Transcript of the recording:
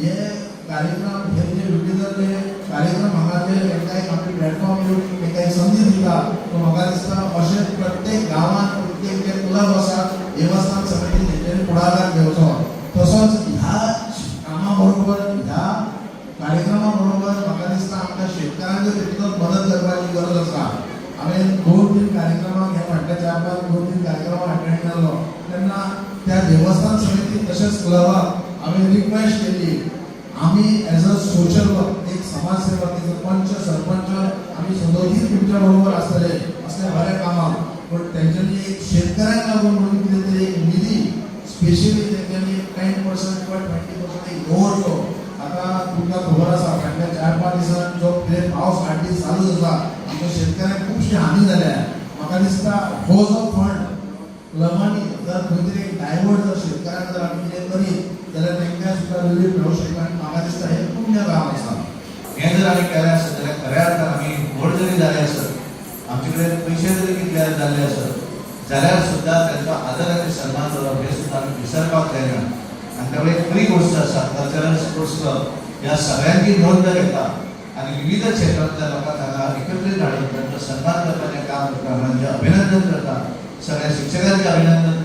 हे कार्यक्रम हे जे विविध जे कार्यक्रम हांगा जे काही आपले प्लॅटफॉर्म दिवन काही संधी दिता तो म्हाका दिसता अशे प्रत्येक गांवांत प्रत्येक जे क्लब आसा देवस्थान समिती हेचेर पुढाकार घेवचो तसोच ह्या कामा बरोबर ह्या कार्यक्रमा बरोबर म्हाका दिसता आमकां शेतकारांक तितलोच मदत करपाची गरज आसा हांवें 2-3 कार्यक्रमाक हे फाटल्या 4-5 2-3 कार्यक्रमाक अटेंड केल्लो तेन्ना त्या देवस्थान समिती तशेंच क्लबाक हांवें रिक्वेस्ट केली आमी एज अ सोशल वर्क एक समाजसेवक एक पंच सरपंच आमी सदोदीत तुमच्या बरोबर आसतले असले बरे कामाक पण तेंच्यांनी एक शेतकऱ्यांक लागून म्हणून कितें तरी एक निधी स्पेशली तेंच्यांनी 10% किंवा 20% एक दवरचो आता तुमकां खबर आसा फाटल्या 4-5 दिसांत जो कितें पावस 8 दीस चालू आसा आमच्या शेतकऱ्यांक खुबशी हानी जाल्या म्हाका दिसता हो जो फंड क्लबांनी जर खंय तरी एक डायवर्ट जर शेतकऱ्यांक जर आमी कितें करीत जाल्यार तांकां सुद्दां रिलीफ मेळूंक शकता आनी म्हाका दिसता हें पुण्य काम आसा हें जर आमी केलें आसत जाल्यार खऱ्या अर्थान आमी व्हड जरी जाले आसत आमचे कडेन पयशे जरी कितले जाल्ले आसत जाल्यार सुद्दां तांचो आदर आनी सन्मान करप हें सुद्दां आमी विसरपाक जायना आनी त्यामुळे खरी गोश्ट आसा कल्चरल स्पोर्ट्स क्लब ह्या सगळ्यांची नोंद घेता आनी विविध क्षेत्रांतल्या लोकांक हांगा एकत्रीत हाडून तांचो सन्मान करपाचें काम करता म्हणजे अभिनंदन करता सगळ्या शिक्षकांचें अभिनंदन